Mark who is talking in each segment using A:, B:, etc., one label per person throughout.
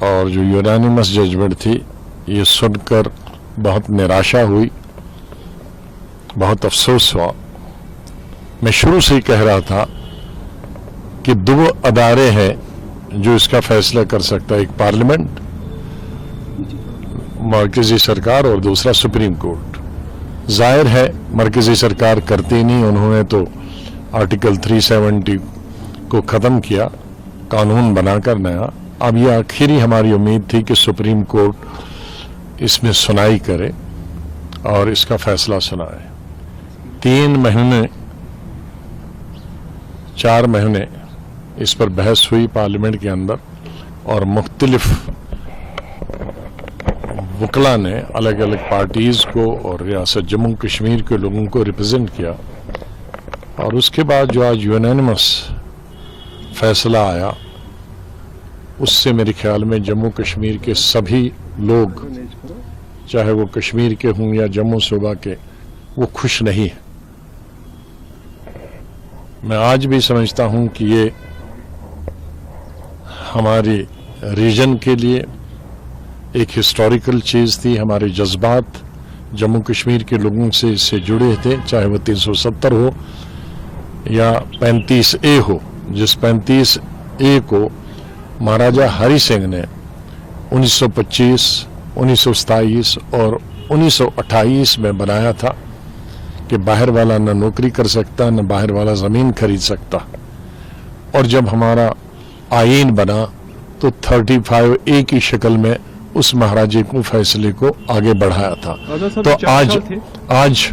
A: और जो unanimous judgement थी, ये सुनकर बहुत निराशा हुई, बहुत अफसोस हुआ। मैं शुरू से ही कह रहा था कि दो अदारे हैं जो इसका फैसला कर सकता है, एक पार्लियामेंट, मरकजी सरकार, और दूसरा सुप्रीम कोर्ट। जाहिर है मरकजी सरकार करती नहीं, उन्होंने तो आर्टिकल 370 को ख़त्म किया, कानून बनाकर नया। अब ये आखिरी हमारी उम्मीद थी कि सुप्रीम कोर्ट इसमें सुनाई करे और इसका फैसला सुनाए। 3 महीने 4 महीने इस पर बहस हुई पार्लियामेंट के अंदर, और मुख्तलिफ वकला ने अलग अलग पार्टीज को और रियासत जम्मू कश्मीर के लोगों को रिप्रेजेंट किया, और उसके बाद जो आज यूनानिमस फैसला आया, उससे मेरे ख्याल में जम्मू कश्मीर के सभी लोग, चाहे वो कश्मीर के हों या जम्मू सूबा के, वो खुश नहीं है। मैं आज भी समझता हूं कि ये हमारे रीजन के लिए एक हिस्टोरिकल चीज़ थी। हमारे जज्बात जम्मू कश्मीर के लोगों से इससे जुड़े थे, चाहे वो 370 हो या 35A हो, जिस 35A को महाराजा हरि सिंह ने 1925, 1927 और 1928 में बनाया था कि बाहर वाला न नौकरी कर सकता, न बाहर वाला ज़मीन खरीद सकता। और जब हमारा आईन बना तो 35A की शक्ल में उस महाराजे को फैसले को आगे बढ़ाया था। तो आज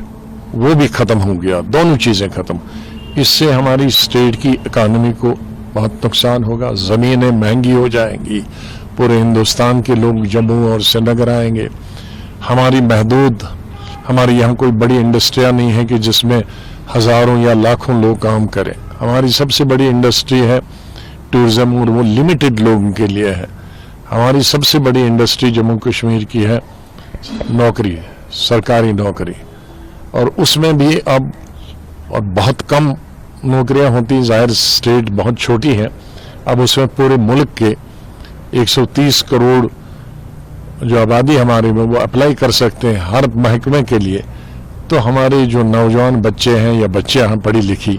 A: वो भी खत्म हो गया, दोनों चीजें खत्म। इससे हमारी स्टेट की इकॉनमी को बहुत नुकसान होगा, जमीनें महंगी हो जाएंगी, पूरे हिंदुस्तान के लोग जम्मू और श्रीनगर आएंगे। हमारी महदूद, हमारे यहाँ कोई बड़ी इंडस्ट्रियाँ नहीं है कि जिसमें हजारों या लाखों लोग काम करें। हमारी सबसे बड़ी इंडस्ट्री है टूरिज्म, और वो लिमिटेड लोगों के लिए है। हमारी सबसे बड़ी इंडस्ट्री जम्मू कश्मीर की है नौकरी, सरकारी नौकरी, और उसमें भी अब और बहुत कम नौकरियां होती। जाहिर स्टेट बहुत छोटी है, अब उसमें पूरे मुल्क के 130 करोड़ जो आबादी हमारे में, वो अप्लाई कर सकते हैं हर महकमे के लिए। तो हमारे जो नौजवान बच्चे हैं या बच्चियां हैं पढ़ी लिखी,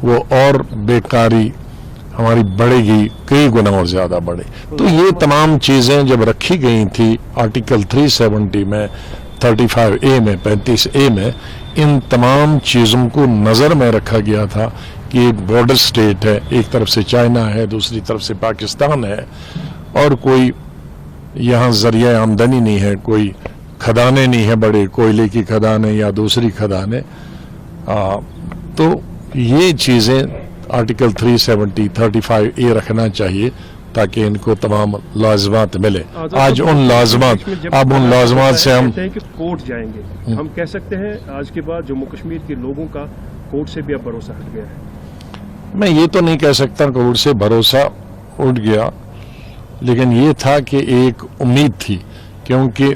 A: वो और बेकारी हमारी बढ़ेगी, कई गुना और ज्यादा बढ़े। तो ये तमाम चीजें जब रखी गई थी आर्टिकल 370 में, 35A में, 35A में, इन तमाम चीजों को नजर में रखा गया था कि एक बॉर्डर स्टेट है, एक तरफ से चाइना है, दूसरी तरफ से पाकिस्तान है, और कोई यहाँ जरिया आमदनी नहीं है, कोई खदाने नहीं है, बड़े कोयले की खदाने या दूसरी खदाने। तो ये चीजें आर्टिकल 370, 35A रखना चाहिए ताकि इनको तमाम लाजमात मिले। आज उन लाजमात, अब उन लाजमात से हम
B: कि कोर्ट जाएंगे, हम कह सकते हैं आज के बाद जम्मू कश्मीर के लोगों का कोर्ट से भी अब भरोसा हट गया है।
A: मैं ये तो नहीं कह सकता कोर्ट से भरोसा उठ गया, लेकिन ये था कि एक उम्मीद थी, क्योंकि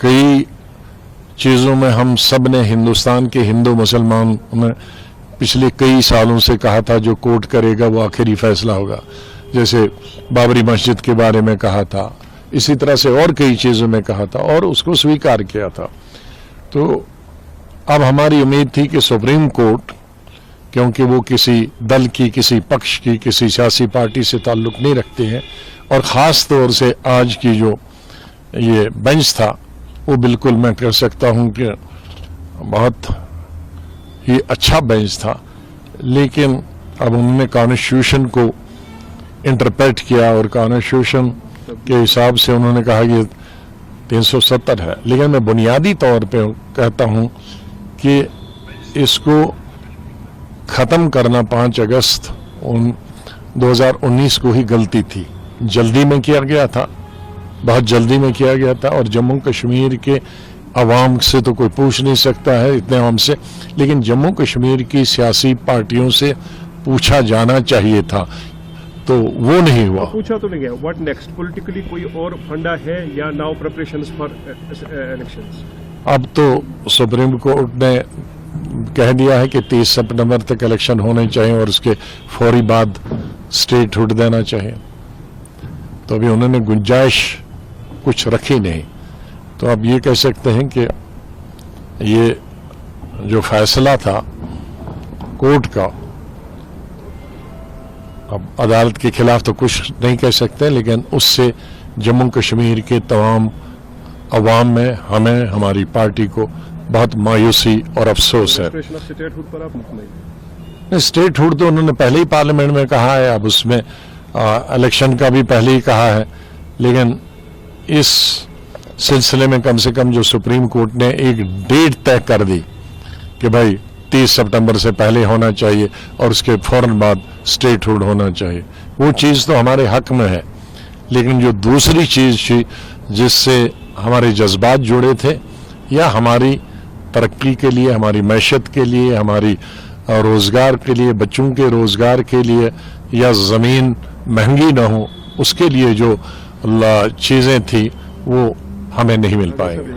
A: कई चीज़ों में हम सब ने, हिंदुस्तान के हिंदू मुसलमान ने पिछले कई सालों से कहा था जो कोर्ट करेगा वो आखिरी फैसला होगा। जैसे बाबरी मस्जिद के बारे में कहा था, इसी तरह से और कई चीज़ों में कहा था, और उसको स्वीकार किया था। तो अब हमारी उम्मीद थी कि सुप्रीम कोर्ट, क्योंकि वो किसी दल की, किसी पक्ष की, किसी सियासी पार्टी से ताल्लुक नहीं रखते हैं, और ख़ास तौर से आज की जो ये बेंच था, वो बिल्कुल मैं कह सकता हूँ कि बहुत ही अच्छा बेंच था। लेकिन अब उन्होंने कॉन्स्टिट्यूशन को इंटरप्रेट किया, और कॉन्स्टिट्यूशन के हिसाब से उन्होंने कहा कि 370 है। लेकिन मैं बुनियादी तौर पे कहता हूँ कि इसको ख़त्म करना 5 अगस्त 2019 को ही गलती थी। जल्दी में किया गया था, बहुत जल्दी में किया गया था, और जम्मू कश्मीर के अवाम से तो कोई पूछ नहीं सकता है इतने आम से, लेकिन जम्मू कश्मीर की सियासी पार्टियों से पूछा जाना चाहिए था, तो वो नहीं हुआ।
B: पूछा तो नहीं गया। व्हाट नेक्स्ट पॉलिटिकली कोई और फंडा है या नाउ प्रिपरेशंस फॉर इलेक्शंस?
A: अब तो सुप्रीम कोर्ट ने कह दिया है कि 30 सितंबर तक इलेक्शन होने चाहिए और उसके फौरी बाद स्टेटहुड देना चाहिए। तो अभी उन्होंने गुंजाइश कुछ रखी नहीं। तो अब ये कह सकते हैं कि ये जो फैसला था कोर्ट का, अब अदालत के खिलाफ तो कुछ नहीं कह सकते, लेकिन उससे जम्मू कश्मीर के तमाम अवाम में, हमें, हमारी पार्टी को बहुत मायूसी और अफसोस है।
B: एक्सप्रेशन ऑफ स्टेटहुड पर आप मुतमईन?
A: स्टेटहुड तो उन्होंने पहले ही पार्लियामेंट में कहा है, अब उसमें इलेक्शन का भी पहले ही कहा है, लेकिन इस सिलसिले में कम से कम जो सुप्रीम कोर्ट ने एक डेट तय कर दी कि भाई 30 सितंबर से पहले होना चाहिए और उसके फौरन बाद स्टेटहुड होना चाहिए, वो चीज़ तो हमारे हक में है। लेकिन जो दूसरी चीज़ थी जिससे हमारे जज्बात जुड़े थे, या हमारी तरक्की के लिए, हमारी मैशत के लिए, हमारी रोज़गार के लिए, बच्चों के रोज़गार के लिए, या ज़मीन महंगी ना हो, उसके लिए जो चीज़ें थी वो हमें नहीं मिल पाएंगी।